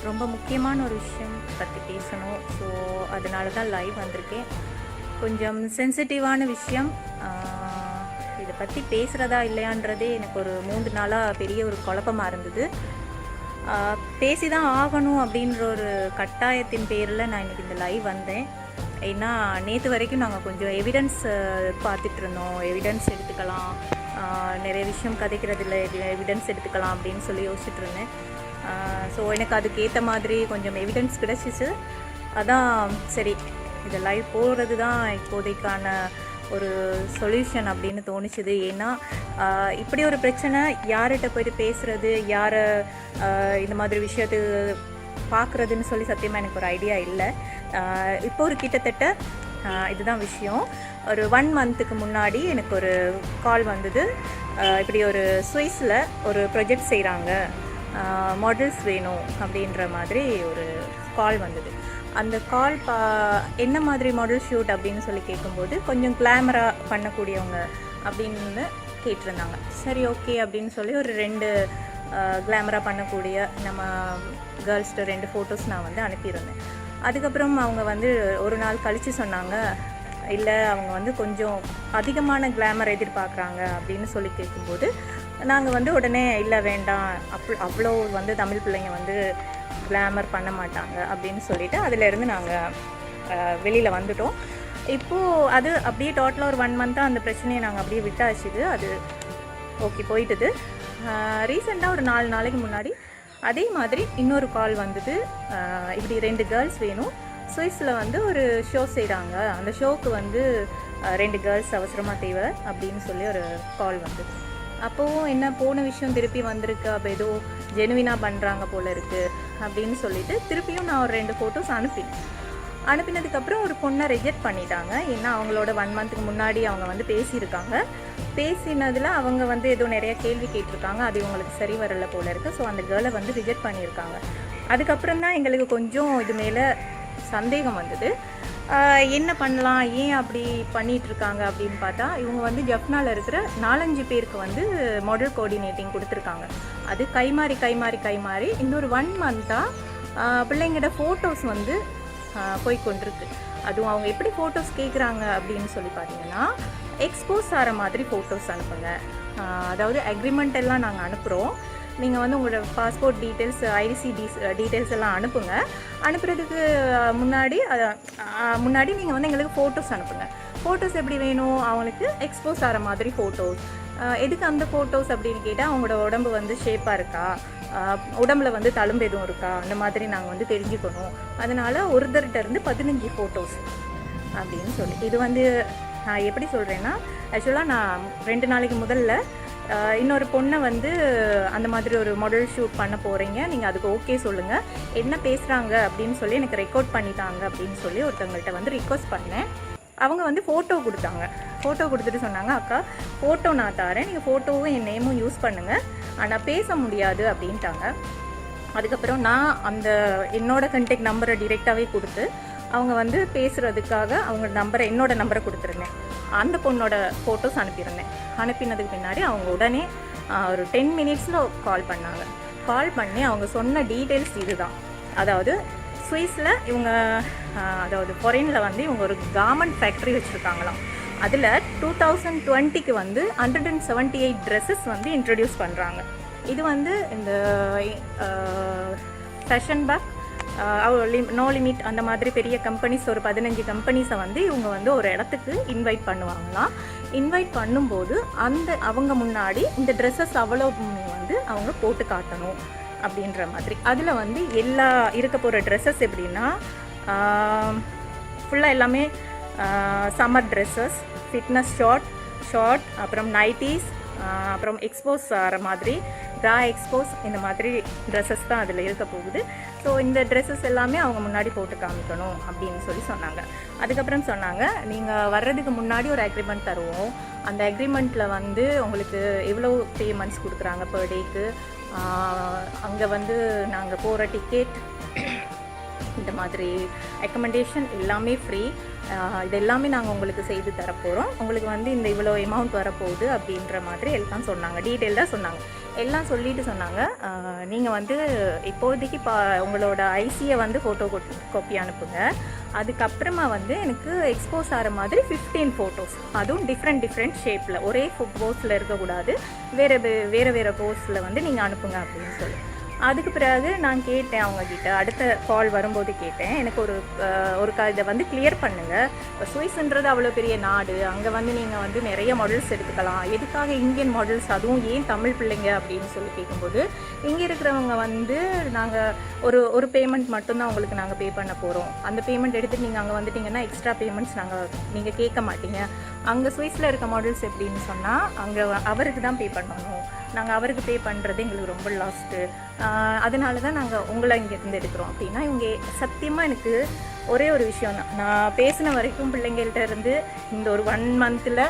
ரொம்ப முக்கியமான ஒரு விஷயம் பற்றி பேசணும். ஸோ அதனால தான் லைவ் வந்திருக்கேன். கொஞ்சம் சென்சிட்டிவான விஷயம். இதை பற்றி பேசுகிறதா இல்லையான்றதே எனக்கு ஒரு 3 நாளாக பெரிய ஒரு குழப்பமாக இருந்தது. பேசி தான் ஆகணும் அப்படின்ற ஒரு கட்டாயத்தின் பேரில் நான் இன்றைக்கி இந்த லைவ் வந்தேன். ஏன்னா நேற்று வரைக்கும் நாங்கள் கொஞ்சம் எவிடன்ஸ் பார்த்துட்டு இருந்தோம். எவிடன்ஸ் எடுத்துக்கலாம், நிறைய விஷயம் கதைக்கிறதுல எவிடன்ஸ் எடுத்துக்கலாம் அப்படின்னு சொல்லி யோசிச்சுட்டு இருந்தேன். ஸோ எனக்கு அதுக்கேற்ற மாதிரி கொஞ்சம் எவிடன்ஸ் கிடச்சிச்சு. அதான் சரி, இது லைவ் போடுறது தான் இப்போதைக்கான ஒரு சொல்யூஷன் அப்படின்னு தோணுச்சுது. ஏன்னா இப்படி ஒரு பிரச்சனை யார்கிட்ட போய்ட்டு பேசுகிறது, யாரை இந்த மாதிரி விஷயத்து பார்க்குறதுன்னு சொல்லி சத்தியமாக எனக்கு ஒரு ஐடியா இல்லை. இப்போ ஒரு கிட்டத்தட்ட இதுதான் விஷயம். ஒரு 1 மந்த்துக்கு முன்னாடி எனக்கு ஒரு கால் வந்தது. இப்படி ஒரு சுவிஸில் ஒரு ப்ரொஜெக்ட் செய்கிறாங்க, மாடல்ஸ் வேணும் அப்படின்ற மாதிரி ஒரு கால் வந்தது. அந்த கால் என்ன மாதிரி மாடல் ஷூட் அப்படின்னு சொல்லி கேட்கும்போது கொஞ்சம் கிளாமராக பண்ணக்கூடியவங்க அப்படின்னு கேட்டிருந்தாங்க. சரி, ஓகே அப்படின்னு சொல்லி ஒரு 2 கிளாமராக பண்ணக்கூடிய நம்ம கேர்ள்ஸ்கிட்ட 2 ஃபோட்டோஸ் நான் வந்து அனுப்பியிருந்தேன். அதுக்கப்புறம் அவங்க வந்து ஒரு நாள் கழித்து சொன்னாங்க, இல்லை அவங்க வந்து கொஞ்சம் அதிகமான கிளாமர் எதிர்பார்க்குறாங்க அப்படின்னு சொல்லி கேட்கும்போது நாங்கள் வந்து உடனே இல்லை வேண்டாம், அவ்வளோ வந்து தமிழ் பிள்ளைங்க வந்து கிளாமர் பண்ண மாட்டாங்க அப்படின்னு சொல்லிவிட்டு அதிலேருந்து நாங்கள் வெளியில் வந்துட்டோம். இப்போது அது அப்படியே டோட்டலாக ஒரு 1 மந்த்தாக அந்த பிரச்சனையை நாங்கள் அப்படியே விட்டாச்சுது. அது ஓகே போயிட்டுது. ரீசெண்டாக ஒரு 4 நாளைக்கு முன்னாடி அதே மாதிரி இன்னொரு கால் வந்தது. இப்படி 2 கேர்ள்ஸ் வேணும், சுவிஸில் வந்து ஒரு ஷோ செய்கிறாங்க, அந்த ஷோவுக்கு வந்து 2 கேர்ள்ஸ் அவசரமாக தேவை அப்படின்னு சொல்லி ஒரு கால் வந்தது. அப்போவும் என்ன, போன விஷயம் திருப்பி வந்திருக்கு, அப்போ ஏதோ ஜெனுவினாக பண்ணுறாங்க போல் இருக்குது அப்படின்னு சொல்லிட்டு திருப்பியும் நான் ஒரு 2 ஃபோட்டோஸ் அனுப்பினதுக்கப்புறம் ஒரு பொண்ணை ரிஜெக்ட் பண்ணிட்டாங்க. ஏன்னா அவங்களோட 1 மந்த்துக்கு முன்னாடி அவங்க வந்து பேசியிருக்காங்க. பேசினதில் அவங்க வந்து ஏதோ நிறைய கேள்வி கேட்டிருக்காங்க, அது இவங்களுக்கு சரி வரல போல் இருக்குது. ஸோ அந்த கேர்ளை வந்து ரிஜெக்ட் பண்ணியிருக்காங்க. அதுக்கப்புறம் தான் எங்களுக்கு கொஞ்சம் இது மேலே சந்தேகம் வந்தது. என்ன பண்ணலாம், ஏன் அப்படி பண்ணிகிட்ருக்காங்க அப்படின்னு பார்த்தா, இவங்க வந்து ஜப்னாவில் இருக்கிற 4-5 பேருக்கு வந்து மாடல் கோஆர்டினேட்டிங் கொடுத்துருக்காங்க. அது கைமாறி இந்த ஒரு 1 மந்த்தாக பிள்ளைங்களோட ஃபோட்டோஸ் வந்து போய் கொண்டிருக்கு. அதுவும் அவங்க எப்படி ஃபோட்டோஸ் கேட்குறாங்க அப்படின்னு சொல்லி பார்த்தீங்கன்னா, எக்ஸ்போஸ் ஆகிற மாதிரி ஃபோட்டோஸ் அனுப்புங்க. அதாவது அக்ரிமெண்ட் எல்லாம் நாங்கள் அனுப்புகிறோம், நீங்கள் வந்து உங்களோட பாஸ்போர்ட் டீட்டெயில்ஸ், ஐடிசி டீட்டெயில்ஸ் எல்லாம் அனுப்புங்க. அனுப்புறதுக்கு முன்னாடி நீங்கள் வந்து எங்களுக்கு ஃபோட்டோஸ் அனுப்புங்க. ஃபோட்டோஸ் எப்படி வேணும், அவங்களுக்கு எக்ஸ்போஸ் ஆகிற மாதிரி ஃபோட்டோஸ். எதுக்கு அந்த ஃபோட்டோஸ் அப்படின்னு கேட்டால், அவங்களோட உடம்பு வந்து ஷேப்பாக இருக்கா, உடம்புல வந்து தழும்பு எதுவும் இருக்கா, அந்த மாதிரி நாங்கள் வந்து தெரிஞ்சுக்கணும். அதனால் ஒருத்தர்கிட்ட இருந்து 15 ஃபோட்டோஸ் அப்படின்னு சொல்லி, இது வந்து நான் எப்படி சொல்கிறேன்னா, ஆக்சுவலாக நான் 2 நாளைக்கு முதல்ல இன்னொரு பொண்ணை வந்து அந்த மாதிரி ஒரு மாடல் ஷூட் பண்ண போகிறீங்க, நீங்கள் அதுக்கு ஓகே சொல்லுங்கள், என்ன பேசுகிறாங்க அப்படின்னு சொல்லி எனக்கு ரெக்கார்ட் பண்ணித்தாங்க அப்படின்னு சொல்லி ஒருத்தவங்கள்ட்ட வந்து ரிக்வஸ்ட் பண்ணேன். அவங்க வந்து ஃபோட்டோ கொடுத்தாங்க. ஃபோட்டோ கொடுத்துட்டு சொன்னாங்க, அக்கா ஃபோட்டோ நான் தரேன், நீங்கள் ஃபோட்டோவும் என் நேமும் யூஸ் பண்ணுங்கள், ஆனால் பேச முடியாது அப்படின்ட்டாங்க. அதுக்கப்புறம் நான் என்னோட கண்டெக்ட் நம்பரை டிரெக்டாகவே கொடுத்து அவங்க வந்து பேசுகிறதுக்காக அவங்க என்னோட நம்பரை கொடுத்துருந்தேன். அந்த பொண்ணோட ஃபோட்டோஸ் அனுப்பினதுக்கு பின்னாடி அவங்க உடனே ஒரு 10 மினிட்ஸில் கால் பண்ணாங்க. கால் பண்ணி அவங்க சொன்ன டீட்டெயில்ஸ் இதுதான். அதாவது சுவிஸில் இவங்க, அதாவது ஃபாரினில் வந்து இவங்க ஒரு கார்மெண்ட் ஃபேக்ட்ரி வச்சுருக்காங்களாம். அதில் 2020க்கு வந்து 178 ட்ரெஸ்ஸஸ் வந்து இன்ட்ரடியூஸ் பண்ணுறாங்க. இது வந்து இந்த ஃபேஷன் பேக், நோ லிமிட் அந்த மாதிரி பெரிய கம்பெனிஸ், ஒரு 15 கம்பெனிஸை வந்து இவங்க வந்து ஒரு இடத்துக்கு இன்வைட் பண்ணுவாங்களாம். இன்வைட் பண்ணும்போது அவங்க முன்னாடி இந்த ட்ரெஸ்ஸஸ் அவ்வளோ வந்து அவங்க போட்டு காட்டணும் அப்படின்ற மாதிரி. அதில் வந்து எல்லா இருக்க போகிற ட்ரெஸ்ஸஸ் எப்படின்னா, ஃபுல்லாக எல்லாமே சம்மர் ட்ரெஸ்ஸஸ், ஃபிட்னஸ் ஷார்ட், அப்புறம் நைட்டிஸ், அப்புறம் எக்ஸ்போஸ் ஆகிற மாதிரி ப்ரா எக்ஸ்போஸ், இந்த மாதிரி ட்ரெஸ்ஸஸ் தான் அதில் இருக்க போகுது. ஸோ இந்த ட்ரெஸ்ஸஸ் எல்லாமே அவங்க முன்னாடி போட்டு காமிக்கணும் அப்படின்னு சொல்லி சொன்னாங்க. அதுக்கப்புறம் சொன்னாங்க, நீங்கள் வர்றதுக்கு முன்னாடி ஒரு அக்ரிமெண்ட் தருவோம், அந்த அக்ரிமெண்ட்டில் வந்து உங்களுக்கு எவ்வளோ பேமெண்ட்ஸ் கொடுக்குறாங்க பர் டேக்கு, அங்கே வந்து நாங்கள் போகிற டிக்கெட், இந்த மாதிரி அக்கமண்டேஷன் எல்லாமே ஃப்ரீ, இது எல்லாமே நாங்கள் உங்களுக்கு செய்து தரப்போகிறோம், உங்களுக்கு வந்து இந்த இவ்வளோ அமௌண்ட் வரப்போகுது அப்படின்ற மாதிரி எல்லாம் சொன்னாங்க, டீட்டெயில்டாக சொன்னாங்க. எல்லாம் சொல்லிட்டு சொன்னாங்க, நீங்கள் வந்து இப்போதைக்கு உங்களோட ஐசியை வந்து ஃபோட்டோ காப்பி அனுப்புங்க, அதுக்கப்புறமா வந்து எனக்கு எக்ஸ்போஸ் ஆகிற மாதிரி 15 ஃபோட்டோஸ், அதுவும் டிஃப்ரெண்ட் ஷேப்பில், ஒரே போஸில் இருக்கக்கூடாது, வேறு போஸில் வந்து நீங்கள் அனுப்புங்க அப்படின்னு சொல்லி. அதுக்கு பிறகு நான் கேட்டேன் அவங்கக்கிட்ட, அடுத்த கால் வரும்போது கேட்டேன், எனக்கு ஒரு இதை வந்து கிளியர் பண்ணுங்கள், இப்போ சுவிஸ்ன்றது அவ்வளோ பெரிய நாடு, அங்கே வந்து நீங்கள் வந்து நிறைய மாடல்ஸ் எடுத்துக்கலாம், எதுக்காக இந்தியன் மாடல்ஸ், அதுவும் ஏன் தமிழ் பிள்ளைங்க அப்படின்னு சொல்லி கேட்கும்போது, இங்கே இருக்கிறவங்க வந்து நாங்கள் ஒரு பேமெண்ட் மட்டும்தான் உங்களுக்கு நாங்கள் பே பண்ண போகிறோம், அந்த பேமெண்ட் எடுத்துகிட்டு நீங்கள் அங்கே வந்துட்டிங்கன்னா எக்ஸ்ட்ரா பேமெண்ட்ஸ் நீங்கள் கேட்க மாட்டீங்க, அங்கே சுவிஸில் இருக்க மாடல்ஸ் எப்படின்னு சொன்னால் அங்கே அவருக்கு தான் பே பண்ணணும், நாங்கள் அவருக்கு பே பண்ணுறது எங்களுக்கு ரொம்ப லாஸ்ட்டு, அதனால தான் நாங்கள் உங்களை இங்கேருந்து எடுக்கிறோம் அப்படின்னா. இவங்க சத்தியமாக எனக்கு ஒரே ஒரு விஷயம் தான், நான் பேசின வரைக்கும் பிள்ளைங்கள்ட்ட இருந்து இந்த ஒரு 1 மந்தில்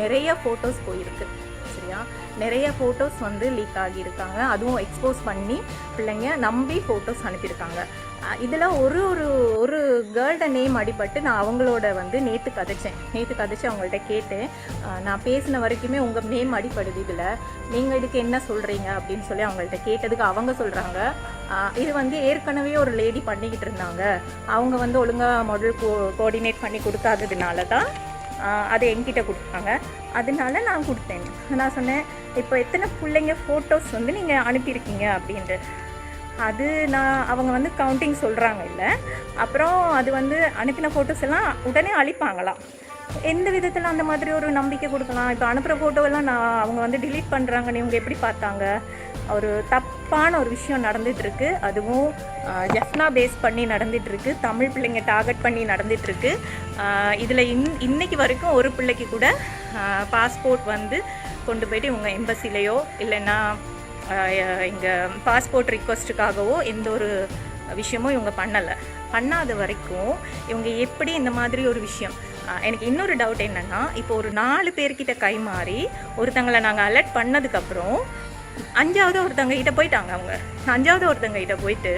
நிறைய ஃபோட்டோஸ் போயிருக்கு, சரியா, நிறைய ஃபோட்டோஸ் வந்து லீக் ஆகியிருக்காங்க, அதுவும் எக்ஸ்போஸ் பண்ணி பிள்ளைங்க நம்பி ஃபோட்டோஸ் அனுப்பியிருக்காங்க. இதில் ஒரு கேர்ள்ட நேம் அடிபட்டு நான் அவங்களோட வந்து நேற்று கதைச்சு அவங்கள்ட்ட கேட்டேன், நான் பேசின வரைக்குமே உங்கள் நேம் அடிப்படுது, இதில் நீங்கள் இதுக்கு என்ன சொல்கிறீங்க அப்படின்னு சொல்லி அவங்கள்ட்ட கேட்டதுக்கு அவங்க சொல்கிறாங்க, இது வந்து ஏற்கனவே ஒரு லேடி பண்ணிக்கிட்டு இருந்தாங்க, அவங்க வந்து ஒழுங்காக மாடல் கோஆர்டினேட் பண்ணி கொடுக்காததுனால தான் அதை என்கிட்ட கொடுத்தாங்க, அதனால நான் கொடுத்தேன். நான் சொன்னேன், இப்போ எத்தனை பிள்ளைங்க ஃபோட்டோஸ் வந்து நீங்கள் அனுப்பியிருக்கீங்க அப்படின்ட்டு. அது அவங்க வந்து கவுண்டிங் சொல்கிறாங்க இல்லை, அப்புறம் அது வந்து அனுப்பின ஃபோட்டோஸ் எல்லாம் உடனே அழிப்பாங்களாம். எந்த விதத்தில் அந்த மாதிரி ஒரு நம்பிக்கை கொடுக்கலாம்? இப்போ அனுப்புகிற ஃபோட்டோவெல்லாம் அவங்க வந்து டிலீட் பண்ணுறாங்கன்னு இவங்க எப்படி பார்த்தாங்க? ஒரு தப்பான ஒரு விஷயம் நடந்துகிட்ருக்கு, அதுவும் ஜெஃப்னா பேஸ் பண்ணி நடந்துகிட்ருக்கு, தமிழ் பிள்ளைங்க டார்கெட் பண்ணி நடந்துகிட்ருக்கு. இதில் இன்னைக்கு வரைக்கும் ஒரு பிள்ளைக்கு கூட பாஸ்போர்ட் வந்து கொண்டு போய்ட்டு இவங்க எம்பசிலேயோ இல்லைன்னா இங்கே பாஸ்போர்ட் ரிக்வஸ்ட்டுக்காகவோ எந்த ஒரு விஷயமும் இவங்க பண்ணாத வரைக்கும் இவங்க எப்படி இந்த மாதிரி ஒரு விஷயம். எனக்கு இன்னொரு டவுட் என்னென்னா, இப்போ ஒரு 4 பேர்கிட்ட கை மாறி ஒருத்தங்களை நாங்கள் அலர்ட் பண்ணதுக்கப்புறம் 5வது ஒருத்தங்க கிட்ட போயிட்டாங்க, அவங்க 5வது ஒருத்தங்க கிட்ட போயிட்டு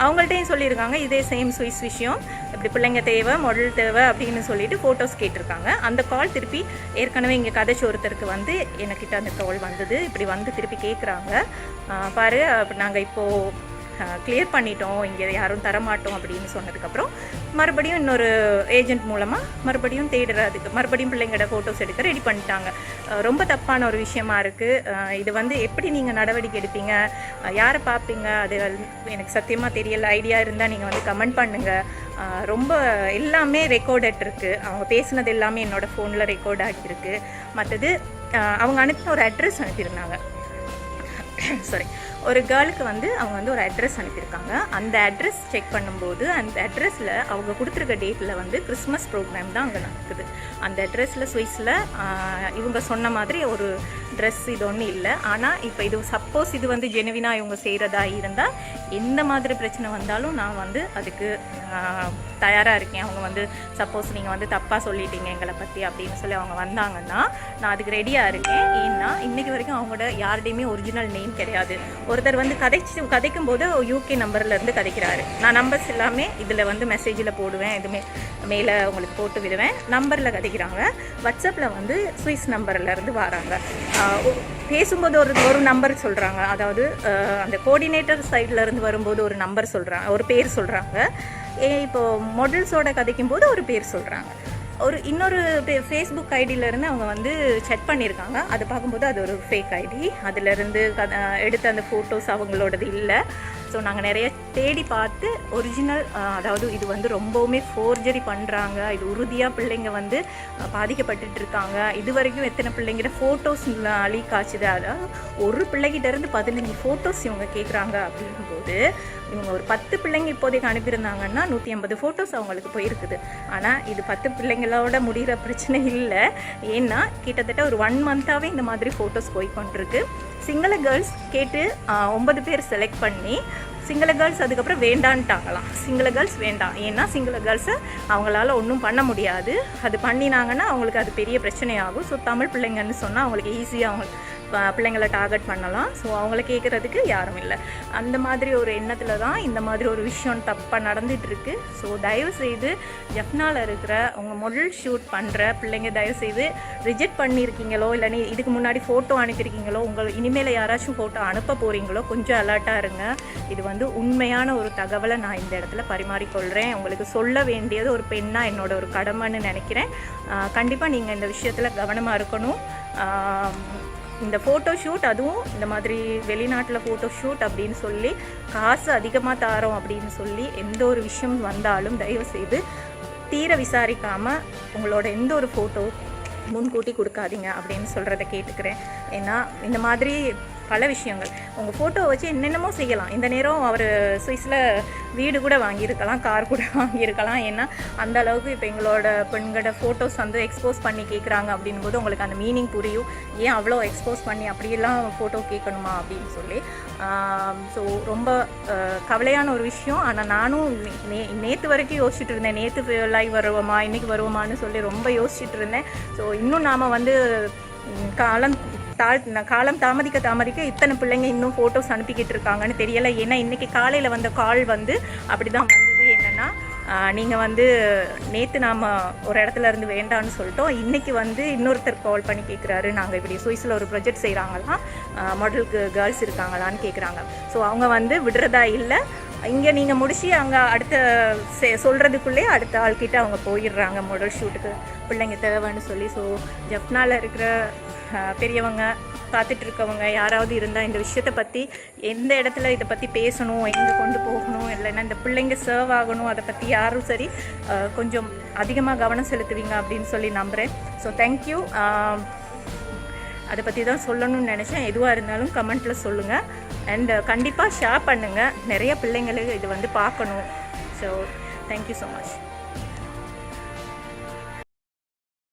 அவங்கள்ட்டையும் சொல்லியிருக்காங்க இதே சேம் சுவிஸ் விஷயம், இப்படி பிள்ளைங்க தேவை, மாடல் தேவை அப்படின்னு சொல்லிட்டு ஃபோட்டோஸ் கேட்டிருக்காங்க. அந்த கால் திருப்பி ஏற்கனவே இங்கே கதைச்சி ஒருத்தருக்கு வந்து என்கிட்ட அந்த கால் வந்தது, இப்படி வந்து திருப்பி கேட்குறாங்க, பாரு நாங்கள் இப்போது கிளியர் பண்ணிட்டோம், இங்கே யாரும் தரமாட்டோம் அப்படின்னு சொன்னதுக்கப்புறம் மறுபடியும் இன்னொரு ஏஜென்ட் மூலமாக மறுபடியும் தேடுறதுக்கு மறுபடியும் பிள்ளைங்களோட ஃபோட்டோஸ் எடுக்க ரெடி பண்ணிட்டாங்க. ரொம்ப தப்பான ஒரு விஷயமா இருக்குது. இது வந்து எப்படி நீங்கள் நடவடிக்கை எடுப்பீங்க, யாரை பார்ப்பீங்க, அது எனக்கு சத்தியமாக தெரியல. ஐடியா இருந்தால் நீங்கள் வந்து கமெண்ட் பண்ணுங்கள். ரொம்ப எல்லாமே ரெக்கார்டட் இருக்குது, அவங்க பேசுனது எல்லாமே என்னோடய ஃபோனில் ரெக்கார்ட் ஆகியிருக்கு. மற்றது அவங்க அனுப்பின ஒரு அட்ரஸ் அனுப்பியிருந்தாங்க, சாரி, ஒரு கேர்ளுக்கு வந்து அவங்க வந்து ஒரு அட்ரஸ் அனுப்பியிருக்காங்க. அந்த அட்ரஸ் செக் பண்ணும்போது அந்த அட்ரஸில் அவங்க கொடுத்துருக்க டேட்டில் வந்து கிறிஸ்மஸ் ப்ரோக்ராம் தான் அங்கே நடக்குது. அந்த அட்ரஸில் சுவிஸில் இவங்க சொன்ன மாதிரி ஒரு ட்ரெஸ் இது ஒன்றும் இல்லை. ஆனால் இப்போ இது சப்போஸ் இது வந்து ஜெனுவினாக இவங்க செய்கிறதா இருந்தால் எந்த மாதிரி பிரச்சனை வந்தாலும் நான் வந்து அதுக்கு தயாராக இருக்கேன். அவங்க வந்து சப்போஸ் நீங்கள் வந்து தப்பாக சொல்லிட்டீங்க எங்களை பற்றி அப்படின்னு சொல்லி அவங்க வந்தாங்கன்னா நான் அதுக்கு ரெடியாக இருக்கேன். ஏன்னா இன்றைக்கி வரைக்கும் அவங்களோட யார்டையுமே ஒரிஜினல் நேம் கிடையாது. ஒருத்தர் வந்து கதைக்கும் போது யூகே நம்பர்லேருந்து கதைக்கிறாரு. நான் நம்பர்ஸ் எல்லாமே இதில் வந்து மெசேஜில் போடுவேன், எதுவுமே மேலே உங்களுக்கு போட்டு விடுவேன். நம்பரில் கதைக்கிறாங்க, வாட்ஸ்அப்பில் வந்து சுவிஸ் நம்பர்லேருந்து வராங்க. பேசும்போது ஒரு நம்பர் சொல்கிறாங்க, அதாவது அந்த கோஆர்டினேட்டர் சைட்லேருந்து வரும்போது ஒரு நம்பர் சொல்கிறாங்க, ஒரு பேர் சொல்கிறாங்க. இப்போது மாடல்ஸோட கதைக்கும் போது ஒரு பேர் சொல்கிறாங்க. இன்னொரு ஃபேஸ்புக் ஐடியிலேருந்து அவங்க வந்து செக் பண்ணியிருக்காங்க. அதை பார்க்கும்போது அது ஒரு ஃபேக் ஐடி, அதிலேருந்து எடுத்த அந்த ஃபோட்டோஸ் அவங்களோடது இல்லை. ஸோ நாங்கள் நிறைய தேடி பார்த்து ஒரிஜினல், அதாவது இது வந்து ரொம்பவுமே ஃபோர்ஜரி பண்ணுறாங்க, இது உறுதியாக பிள்ளைங்க வந்து பாதிக்கப்பட்டு இருக்காங்க. இது வரைக்கும் எத்தனை பிள்ளைங்கிட்ட ஃபோட்டோஸ் லீக் ஆச்சுது, அதாவது ஒரு பிள்ளைகிட்டேருந்து 15 ஃபோட்டோஸ் இவங்க கேட்குறாங்க. அப்படிங்கும்போது இவங்க ஒரு 10 பிள்ளைங்க இப்போதைக்கு அனுப்பியிருந்தாங்கன்னா 150 ஃபோட்டோஸ் அவங்களுக்கு போயிருக்குது. ஆனால் இது 10 பிள்ளைங்களோட முடிகிற பிரச்சனை இல்லை. ஏன்னா கிட்டத்தட்ட ஒரு 1 மந்த்தாகவே இந்த மாதிரி ஃபோட்டோஸ் போய்கொண்டிருக்கு. சிங்கள கேர்ள்ஸ் கேட்டு 9 பேர் செலக்ட் பண்ணி சிங்கள கேர்ள்ஸ் அதுக்கப்புறம் வேண்டான்ட்டாங்களாம். சிங்கள கேர்ள்ஸ் வேண்டாம், ஏன்னா சிங்கள கேர்ள்ஸை அவங்களால ஒன்றும் பண்ண முடியாது, அது பண்ணினாங்கன்னா அவங்களுக்கு அது பெரிய பிரச்சனையாகும். ஸோ தமிழ் பிள்ளைங்கன்னு சொன்னால் அவங்களுக்கு ஈஸியாக அவங்க பிள்ளைங்களை டார்கெட் பண்ணலாம். ஸோ அவங்கள கேட்குறதுக்கு யாரும் இல்லை. அந்த மாதிரி ஒரு எண்ணத்தில் தான் இந்த மாதிரி ஒரு விஷயம் தப்பாக நடந்துகிட்ருக்கு. ஸோ தயவுசெய்து ஜெஃப்னாவில் இருக்கிற உங்கள் முதல் ஷூட் பண்ணுற பிள்ளைங்க தயவுசெய்து ரிஜெக்ட் பண்ணியிருக்கீங்களோ இல்லை இதுக்கு முன்னாடி ஃபோட்டோ அனுப்பியிருக்கீங்களோ இனிமேல் யாராச்சும் ஃபோட்டோ அனுப்ப போகிறீங்களோ கொஞ்சம் அலர்ட்டாக இருங்க. இது உண்மையான ஒரு தகவலை நான் இந்த இடத்துல பரிமாறிக்கொள்கிறேன். உங்களுக்கு சொல்ல வேண்டியது ஒரு பெண்ணாக என்னோட ஒரு கடமைன்னு நினைக்கிறேன். கண்டிப்பாக நீங்கள் இந்த விஷயத்தில் கவனமாக இருக்கணும். இந்த ஃபோட்டோ ஷூட், அதுவும் இந்த மாதிரி வெளிநாட்டில் ஃபோட்டோ ஷூட் அப்படின்னு சொல்லி காசு அதிகமாக தரோம் அப்படின்னு சொல்லி எந்த ஒரு விஷயம் வந்தாலும் தயவுசெய்து தீர விசாரிக்காமல் உங்களோட எந்த ஒரு ஃபோட்டோ முன்கூட்டி கொடுக்காதீங்க அப்படின்னு சொல்கிறத கேட்டுக்கிறேன். ஏன்னா இந்த மாதிரி பல விஷயங்கள் உங்கள் ஃபோட்டோவை வச்சு என்னென்னமோ செய்யலாம். இந்த நேரம் அவர் சுவிஸில் வீடு கூட வாங்கியிருக்கலாம், கார் கூட வாங்கியிருக்கலாம். ஏன்னா அந்த அளவுக்கு இப்போ எங்களோட பெண்களோட ஃபோட்டோஸ் எக்ஸ்போஸ் பண்ணி கேட்குறாங்க அப்படின்போது உங்களுக்கு அந்த மீனிங் புரியும். ஏன் அவ்வளோ எக்ஸ்போஸ் பண்ணி அப்படியெல்லாம் ஃபோட்டோ கேட்கணுமா அப்படின்னு சொல்லி. ஸோ ரொம்ப கவலையான ஒரு விஷயம். ஆனால் நானும் நேற்று வரைக்கும் யோசிச்சுட்டு இருந்தேன், நேற்று லைவ் வருவோமா இன்றைக்கி வருவோமான்னு சொல்லி ரொம்ப யோசிச்சுட்டு இருந்தேன். ஸோ இன்னும் நாம் காலம் தாமதிக்க இத்தனை பிள்ளைங்க இன்னும் ஃபோட்டோஸ் அனுப்பிக்கிட்டு இருக்காங்கன்னு தெரியலை. ஏன்னா இன்றைக்கி காலையில் வந்த கால் அப்படி தான் வந்தது. என்னென்னா நீங்கள் நேற்று நாம் ஒரு இடத்துல இருந்து வேண்டான்னு சொல்லிட்டோம், இன்றைக்கி இன்னொருத்தர் கால் பண்ணி கேட்குறாரு, நாங்கள் இப்படி சுவிஸில் ஒரு ப்ரொஜெக்ட் செய்கிறாங்களாம், மாடலுக்கு கேர்ள்ஸ் இருக்காங்களான்னு கேட்குறாங்க. ஸோ அவங்க விடுறதா இல்லை, இங்கே நீங்கள் முடிச்சு அங்கே அடுத்த சொல்கிறதுக்குள்ளே அடுத்த ஆள்கிட்ட அவங்க போயிடுறாங்க மாடல் ஷூட்டுக்கு பிள்ளைங்க தேவைன்னு சொல்லி. ஸோ ஜெஃப்னாவில் இருக்கிற பெரியவங்க பார்த்துட்ருக்கவங்க யாராவது இருந்தால் இந்த விஷயத்தை பற்றி எந்த இடத்துல இதை பற்றி பேசணும், எங்கே கொண்டு போகணும், இல்லைன்னா இந்த பிள்ளைங்க சர்வ் ஆகணும், அதை பற்றி யாரும் சரி கொஞ்சம் அதிகமாக கவனம் செலுத்துவீங்க அப்படின்னு சொல்லி நம்புகிறேன். So thank you. அதை பற்றி தான் சொல்லணும்னு நினச்சேன். எதுவாக இருந்தாலும் கமெண்ட்டில் சொல்லுங்கள். அண்ட் கண்டிப்பாக ஷேர் பண்ணுங்கள். நிறைய பிள்ளைங்களுக்கு இது பார்க்கணும். So thank you so much.